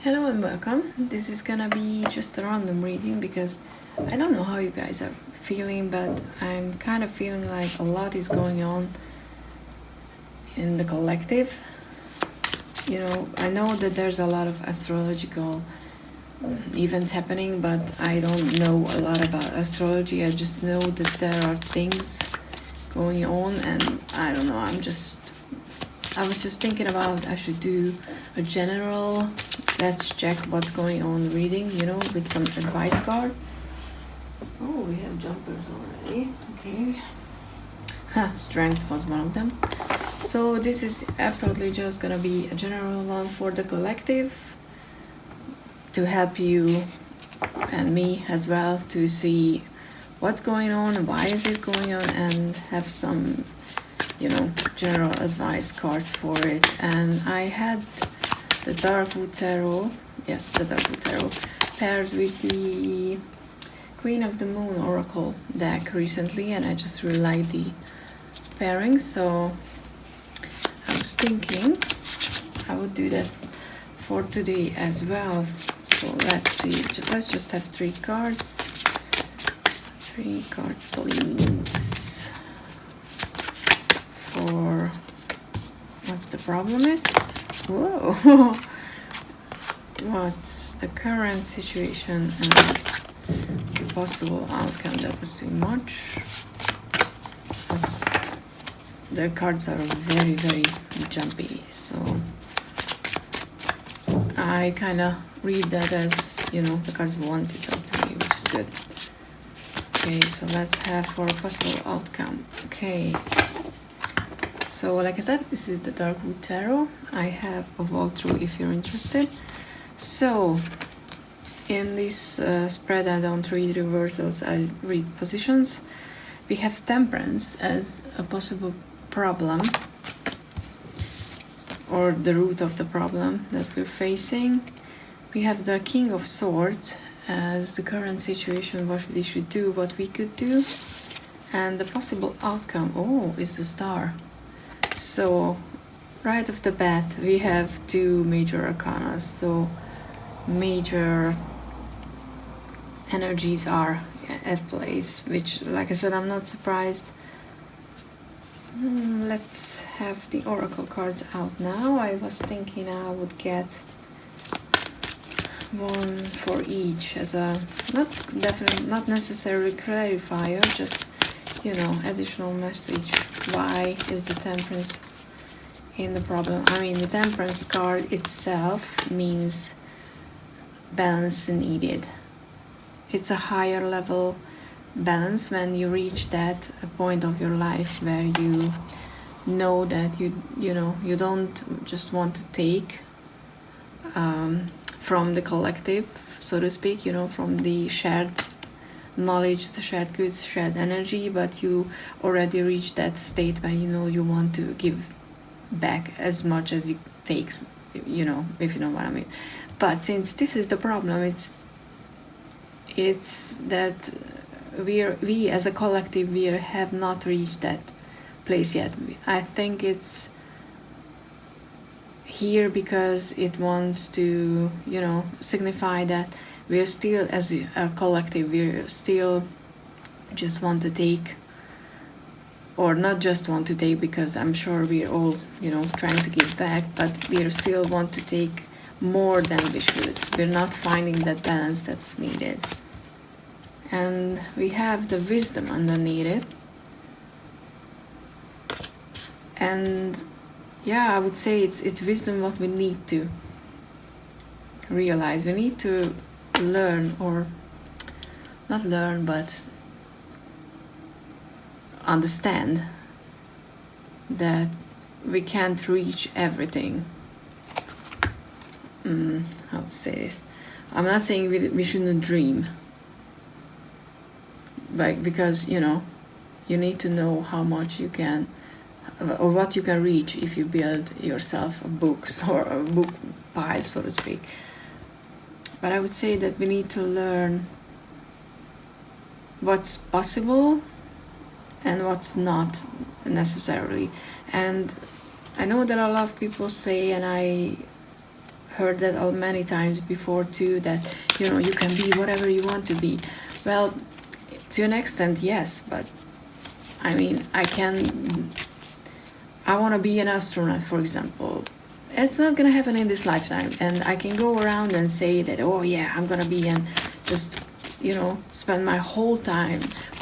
Hello and welcome. This is gonna be just a random reading because I don't know how you guys are feeling, but I'm kind of feeling like a lot is going on in the collective. I know that there's a lot of astrological events happening, but I don't know a lot about astrology. I just know that there are things going on, and I don't know. I was just thinking about I should do a general let's check what's going on reading, with some advice card. Oh, we have jumpers already. Okay. Strength was one of them. So this is absolutely just gonna be a general one for the collective to help you and me as well to see what's going on, why is it going on, and have some general advice cards for it. And I had the Darkwood Tarot, the Darkwood Tarot, paired with the Queen of the Moon Oracle deck recently, and I just really like the pairing, so I was thinking I would do that for today as well. So let's see, let's just have 3 cards. 3 cards, please. For what the problem is. Whoa! What's the current situation and the possible outcome? That was too much. The cards are very, very jumpy, so I kind of read that as, the cards want to talk to me, which is good. Okay, so let's have for a possible outcome. Okay. So like I said, this is the Darkwood Tarot. I have a walkthrough if you're interested. So in this spread, I don't read reversals, I read positions. We have Temperance as a possible problem, or the root of the problem that we're facing. We have the King of Swords as the current situation, what we should do, what we could do, and the possible outcome, is the Star. So right off the bat we have 2 major arcana, so major energies are at place, which, like I said, I'm not surprised. Let's have the oracle cards out now. I was thinking I would get one for each as a not necessarily clarifier, just additional message. Why is the Temperance in the problem? I mean, the Temperance card itself means balance needed. It's a higher level balance when you reach that point of your life where you know that you don't just want to take from the collective, so to speak, from the shared knowledge, the shared goods, shared energy, but you already reached that state when you want to give back as much as it takes, if you know what I mean. But since this is the problem, it's that we as a collective, we have not reached that place yet. I think it's here because it wants to signify that we're still, as a collective, we're still just want to take, or not just want to take, because I'm sure we're all trying to give back, but we still want to take more than we should. We're not finding that balance that's needed. And we have the wisdom underneath it. And I would say it's wisdom what we need to realize. We need to learn, or not learn, but understand that we can't reach everything. How to say this? I'm not saying we shouldn't dream, because you need to know how much you can, or what you can reach if you build yourself books or a book pile, so to speak. But I would say that we need to learn what's possible and what's not necessarily. And I know that a lot of people say, and I heard that many times before too, that you can be whatever you want to be. Well, to an extent, yes, but I mean, I want to be an astronaut, for example. It's not gonna happen in this lifetime, and I can go around and say that, oh yeah, I'm gonna be, and just spend my whole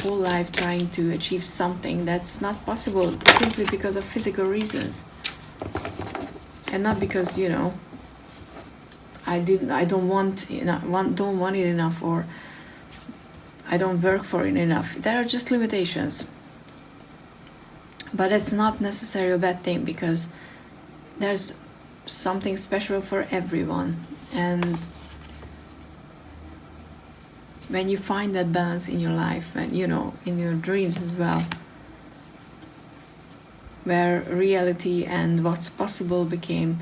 life trying to achieve something that's not possible, simply because of physical reasons, and not because I don't want it enough, or I don't work for it enough. There are just limitations. But it's not necessarily a bad thing, because there's something special for everyone. And when you find that balance in your life, and in your dreams as well, where reality and what's possible became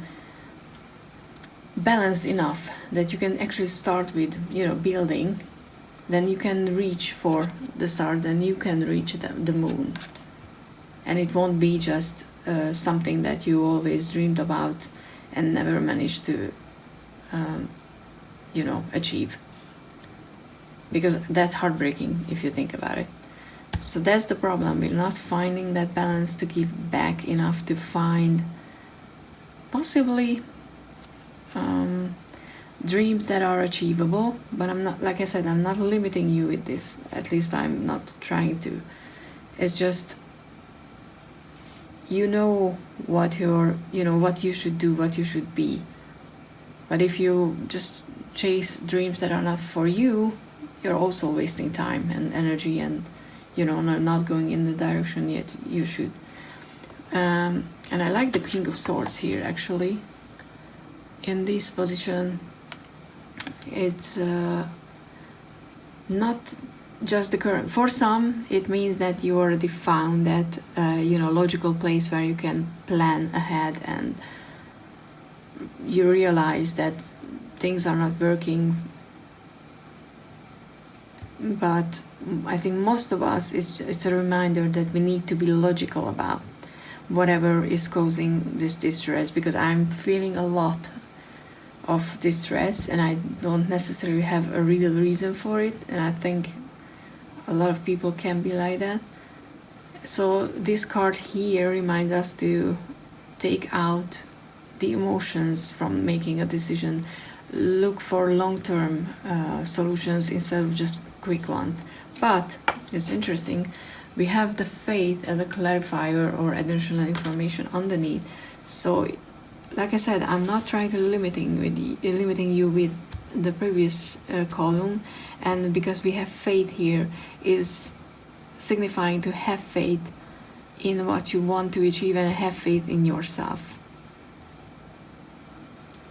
balanced enough that you can actually start with building, then you can reach for the stars, then you can reach the moon. And it won't be just something that you always dreamed about and never managed to achieve, because that's heartbreaking if you think about it. So that's the problem. We're not finding that balance to give back enough to find possibly dreams that are achievable. But I'm not, like I said, I'm not limiting you with this. At least I'm not trying to. It's just what what you should do, what you should be. But if you just chase dreams that are not for you, you're also wasting time and energy, and not going in the direction yet you should. And I like the King of Swords here, actually. In this position, it's not just the current. For some, it means that you already found that logical place where you can plan ahead, and you realize that things are not working. But I think most of us, it's a reminder that we need to be logical about whatever is causing this distress, because I'm feeling a lot of distress and I don't necessarily have a real reason for it, and I think a lot of people can be like that. So this card here reminds us to take out the emotions from making a decision, look for long-term solutions instead of just quick ones. But it's interesting, we have the faith as a clarifier or additional information underneath. So like I said, I'm not trying to limiting you with the previous column, and because we have faith here is signifying to have faith in what you want to achieve and have faith in yourself.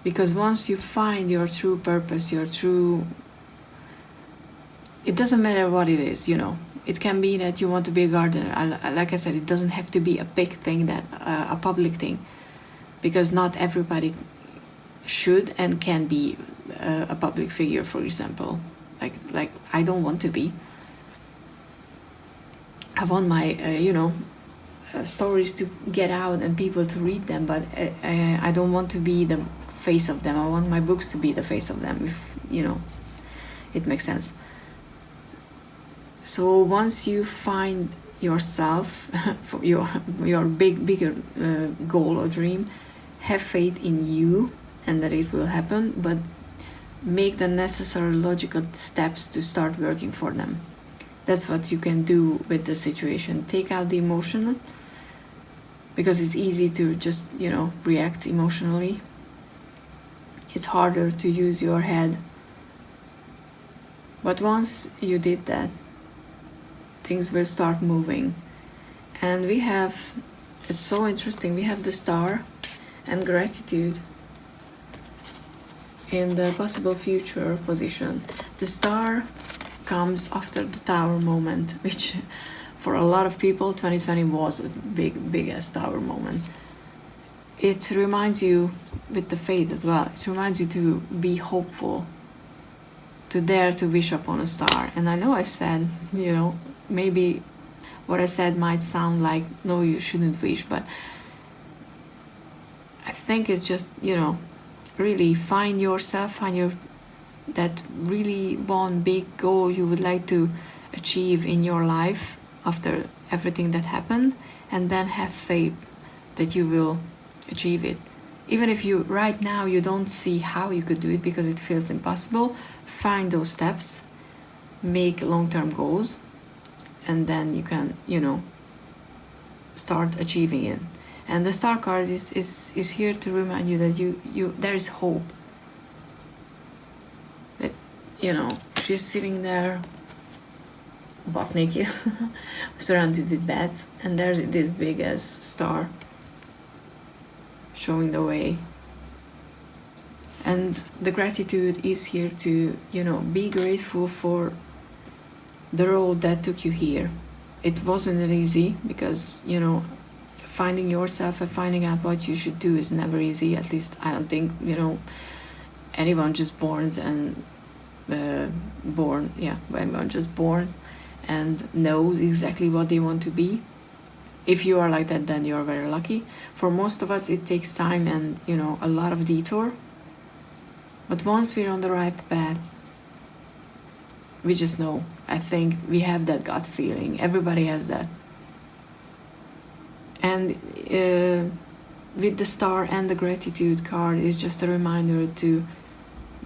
Because once you find your true purpose, it doesn't matter what it is, It can be that you want to be a gardener. Like I said, it doesn't have to be a big thing, that a public thing, because not everybody should and can be a public figure, for example. Like I don't want to be. I want my stories to get out and people to read them, but I don't want to be the face of them. I want my books to be the face of them, if it makes sense. So once you find yourself, for your bigger goal or dream, have faith in you and that it will happen, but make the necessary logical steps to start working for them. That's what you can do with the situation. Take out the emotional, because it's easy to just react emotionally. It's harder to use your head. But once you did that, things will start moving. And it's so interesting, we have the Star and Gratitude in the possible future position. The Star comes after the Tower moment, which for a lot of people 2020 was a biggest Tower moment. It reminds you, with the faith as well, it reminds you to be hopeful, to dare to wish upon a star. And I know I said, maybe what I said might sound like, no, you shouldn't wish, but I think it's just, really find yourself, find your that really one big goal you would like to achieve in your life after everything that happened, and then have faith that you will achieve it. Even if you right now you don't see how you could do it because it feels impossible, find those steps, make long-term goals, and then you can, start achieving it. And the star card is here to remind you that you there is hope. That, she's sitting there butt naked surrounded with bats, and there's this big ass star showing the way. And the gratitude is here to, be grateful for the road that took you here. It wasn't easy because, finding yourself and finding out what you should do is never easy. At least I don't think, anyone just born just born and knows exactly what they want to be. If you are like that, then you're very lucky. For most of us, it takes time and, a lot of detour. But once we're on the right path, we just know. I think we have that gut feeling. Everybody has that. And with the star and the gratitude card, is just a reminder to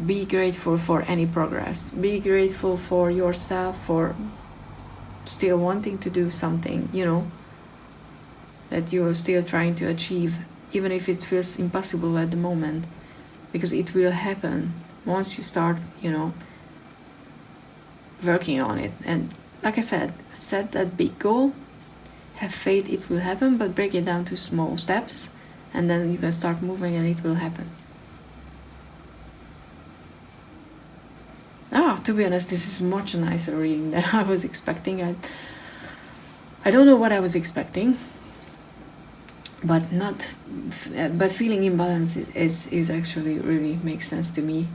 be grateful for any progress. Be grateful for yourself, for still wanting to do something, that you are still trying to achieve, even if it feels impossible at the moment, because it will happen once you start, working on it. And like I said, set that big goal, have faith it will happen, but break it down to small steps, and then you can start moving and it will happen. To be honest, this is much nicer reading than I was expecting. I don't know what I was expecting, but feeling imbalance is actually really makes sense to me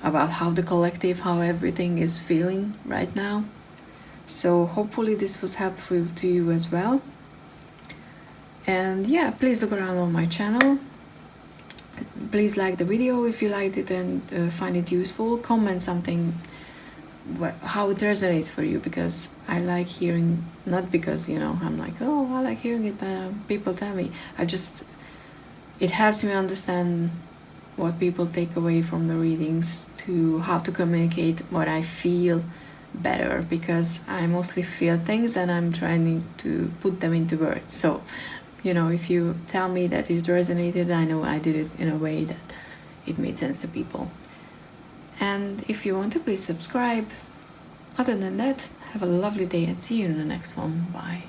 about how the collective, how everything is feeling right now. So hopefully this was helpful to you as well. And yeah, please look around on my channel. Please like the video if you liked it and find it useful. Comment something, how it resonates for you, because I like hearing, not because, I'm like, oh, I like hearing it, but people tell me. It helps me understand what people take away from the readings, to how to communicate what I feel better, because I mostly feel things and I'm trying to put them into words. So, if you tell me that it resonated, I know I did it in a way that it made sense to people. And if you want to, please subscribe. Other than that, have a lovely day and see you in the next one. Bye.